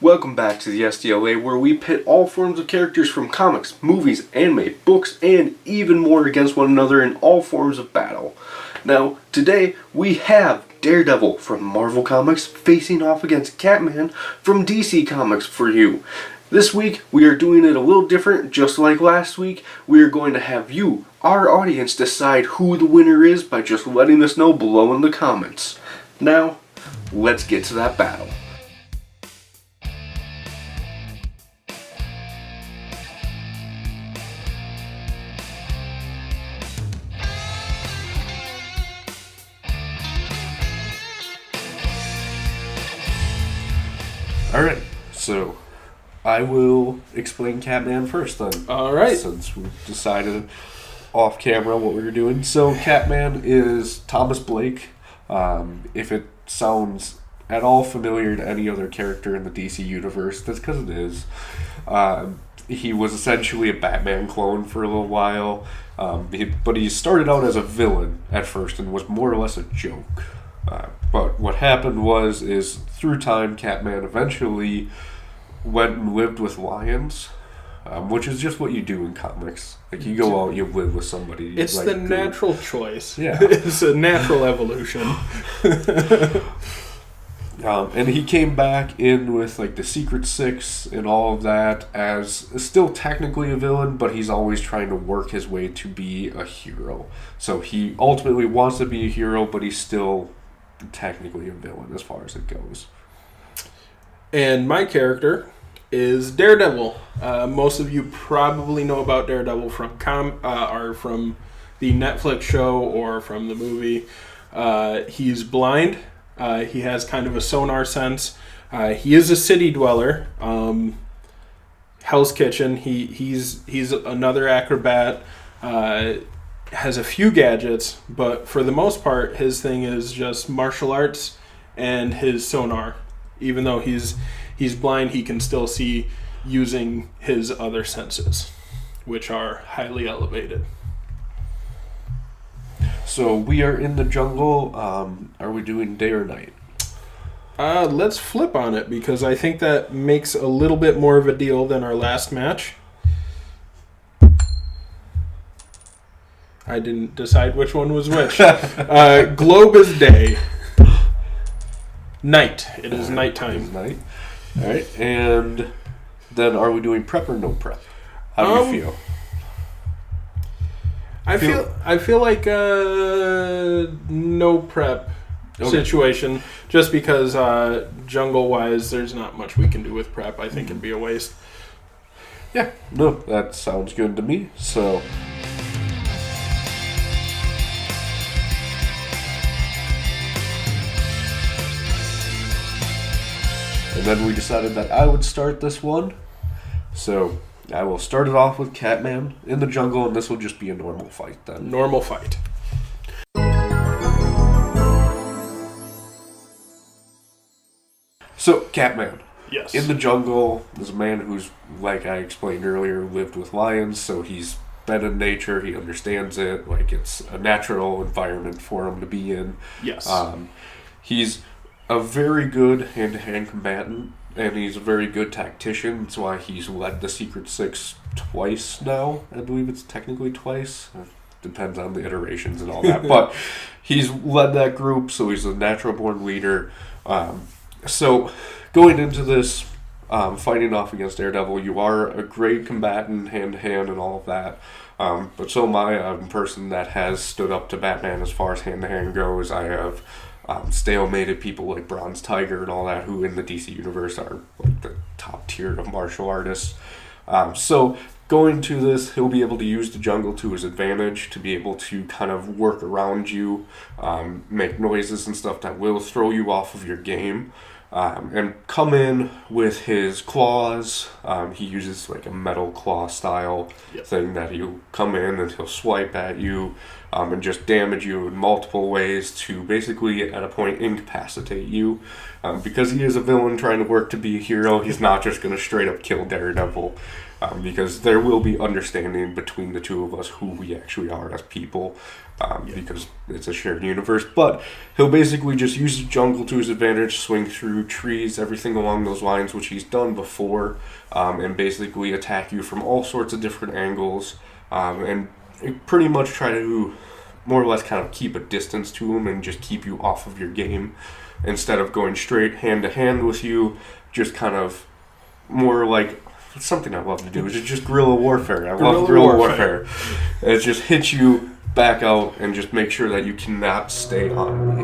Welcome back to the SDLA, where we pit all forms of characters from comics, movies, anime, books, and even more against one another in all forms of battle. Now, today we have Daredevil from Marvel Comics facing off against Catman from DC Comics for you. This week we are doing it a little different. Just like last week, we are going to have you, our audience, decide who the winner is by just letting us know below in the comments. Now, let's get to that battle. Alright, so I will explain Catman first then. Alright. Since we decided off camera what we were doing. So Catman is Thomas Blake. If it sounds at all familiar to any other character in the DC universe, that's because it is. He was essentially a Batman clone for a little while, but he started out as a villain at first and was more or less a joke. But what happened is through time, Catman eventually went and lived with lions, which is just what you do in comics. Like, you go out, you live with somebody. It's like, the natural choice. Yeah. It's a natural evolution. And he came back in with, like, the Secret Six and all of that as still technically a villain, but he's always trying to work his way to be a hero. So he ultimately wants to be a hero, but he's still technically a villain as far as it goes. And my character is Daredevil. Most of you probably know about Daredevil from from the Netflix show or from the movie. He's blind. He has kind of a sonar sense. He is a city dweller. Hell's Kitchen. He's another acrobat. Has a few gadgets, but for the most part, his thing is just martial arts and his sonar. Even though he's blind, he can still see using his other senses, which are highly elevated. So we are in the jungle. Are we doing day or night? Let's flip on it, because I think that makes a little bit more of a deal than our last match. I didn't decide which one was which. Globe is day. Night. It is nighttime. It is night. All right. And then are we doing prep or no prep? How do you feel? I feel like no prep situation, just because jungle-wise, there's not much we can do with prep. I think it'd be a waste. Yeah. No, that sounds good to me. So... And then we decided that I would start this one. So I will start it off with Catman in the jungle, and this will just be a normal fight then. Normal fight. So, Catman. Yes. In the jungle, there's a man who's, like I explained earlier, lived with lions, so he's been in nature, he understands it, like it's a natural environment for him to be in. Yes. He's a very good hand-to-hand combatant, and he's a very good tactician. That's why he's led the Secret Six twice now. I believe it's technically twice. Depends on the iterations and all that. But he's led that group, so he's a natural-born leader. So going into this, fighting off against Daredevil, you are a great combatant, hand-to-hand and all of that. But so am I. I'm a person that has stood up to Batman as far as hand-to-hand goes. I have... stalemated people like Bronze Tiger and all that, who in the DC universe are like the top tier of martial artists. So going to this, he'll be able to use the jungle to his advantage, to be able to kind of work around you, make noises and stuff that will throw you off of your game, and come in with his claws. He uses like a metal claw style thing that he'll come in and he'll swipe at you, and just damage you in multiple ways to basically, at a point, incapacitate you. Because he is a villain trying to work to be a hero, he's not just going to straight up kill Daredevil. because there will be understanding between the two of us who we actually are as people, because it's a shared universe. But he'll basically just use the jungle to his advantage, swing through trees, everything along those lines, which he's done before, and basically attack you from all sorts of different angles, and pretty much try to more or less kind of keep a distance to him and just keep you off of your game instead of going straight hand to hand with you. Just kind of more like, it's something I love to do, is just guerrilla warfare. I love guerrilla warfare. It just hits you back out and just make sure that you cannot stay on me.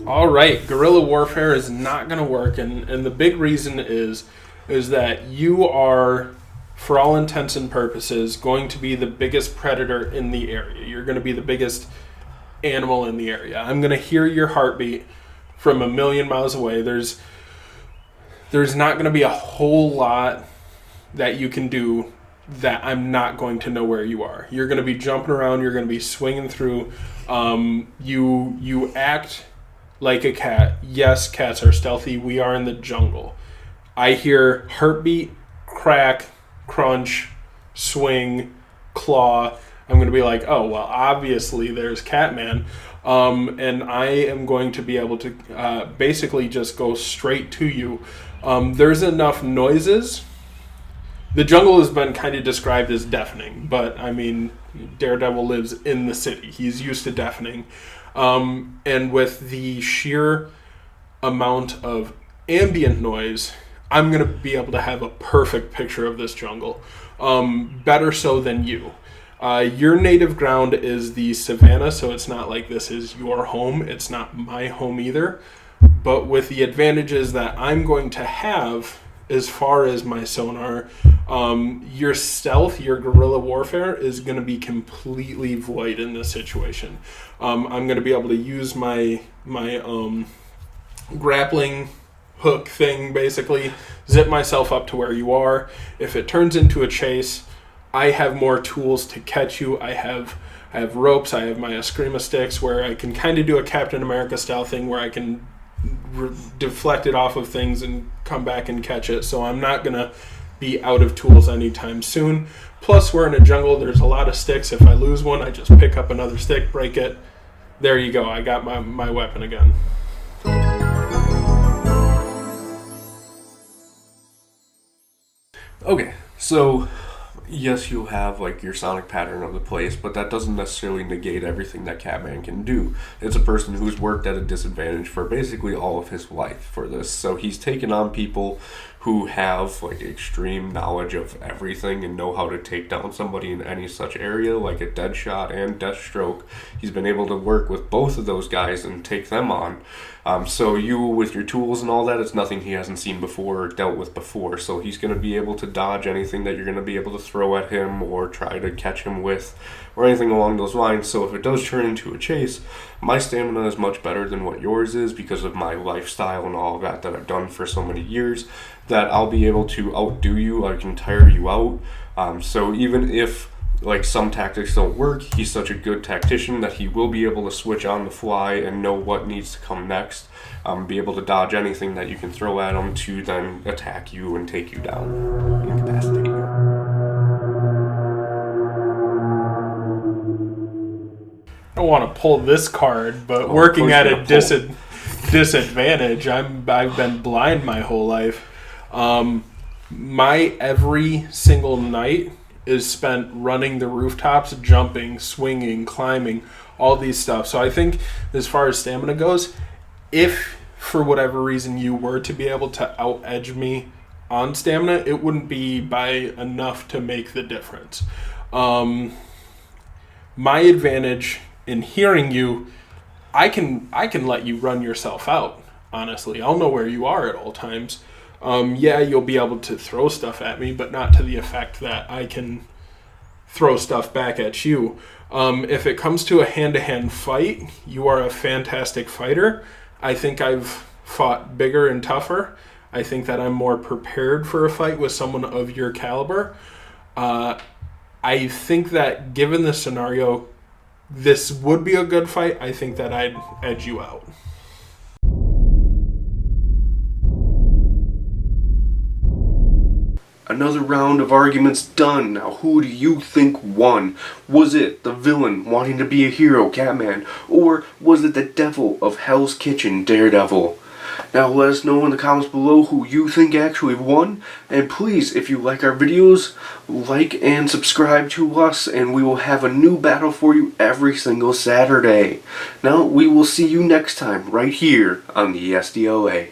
All right, guerrilla warfare is not going to work, and the big reason is that you are, for all intents and purposes, going to be the biggest predator in the area. You're going to be the biggest animal in the area. I'm going to hear your heartbeat from a million miles away. There's not going to be a whole lot that you can do that I'm not going to know where you are. You're going to be jumping around. You're going to be swinging through. You act like a cat. Yes, cats are stealthy. We are in the jungle. I hear heartbeat, crack, crunch, swing, claw. I'm going to be like, oh, well, obviously there's Catman. And I am going to be able to basically just go straight to you. There's enough noises. The jungle has been kind of described as deafening, but I mean, Daredevil lives in the city. He's used to deafening. And with the sheer amount of ambient noise, I'm going to be able to have a perfect picture of this jungle. Better so than you. Your native ground is the savannah, so it's not like this is your home. It's not my home either. But with the advantages that I'm going to have as far as my sonar, your stealth, your guerrilla warfare is going to be completely void in this situation. I'm going to be able to use my grappling hook thing, basically, zip myself up to where you are. If it turns into a chase, I have more tools to catch you. I have ropes. I have my Eskrima sticks where I can kind of do a Captain America style thing where I can deflect it off of things and come back and catch it. So I'm not going to be out of tools anytime soon. Plus, we're in a jungle. There's a lot of sticks. If I lose one, I just pick up another stick, break it. There you go. I got my weapon again. Okay, so yes, you'll have like your sonic pattern of the place, but that doesn't necessarily negate everything that Catman can do. It's a person who's worked at a disadvantage for basically all of his life for this. So he's taken on people who have like extreme knowledge of everything and know how to take down somebody in any such area, like a Deadshot and Deathstroke. He's been able to work with both of those guys and take them on. So you, with your tools and all that, it's nothing he hasn't seen before or dealt with before. So he's going to be able to dodge anything that you're going to be able to throw at him or try to catch him with or anything along those lines. So if it does turn into a chase, my stamina is much better than what yours is because of my lifestyle and all of that I've done for so many years, that I'll be able to outdo you. I can tire you out. So even if like some tactics don't work, he's such a good tactician that he will be able to switch on the fly and know what needs to come next, be able to dodge anything that you can throw at him to then attack you and take you down, incapacitate you. I don't want to pull this card, but working at a disadvantage, I've been blind my whole life. My every single night is spent running the rooftops, jumping, swinging, climbing, all these stuff. So I think as far as stamina goes, if for whatever reason you were to be able to out-edge me on stamina, it wouldn't be by enough to make the difference. My advantage in hearing you, I can let you run yourself out, honestly. I'll know where you are at all times. Yeah, you'll be able to throw stuff at me, but not to the effect that I can throw stuff back at you. If it comes to a hand-to-hand fight, you are a fantastic fighter. I think I've fought bigger and tougher. I think that I'm more prepared for a fight with someone of your caliber. I think that given the scenario, this would be a good fight. I think that I'd edge you out. Another round of arguments done. Now, who do you think won? Was it the villain wanting to be a hero, Catman? Or was it the devil of Hell's Kitchen, Daredevil? Now, let us know in the comments below who you think actually won. And please, if you like our videos, like and subscribe to us, and we will have a new battle for you every single Saturday. Now, we will see you next time right here on the SDLA.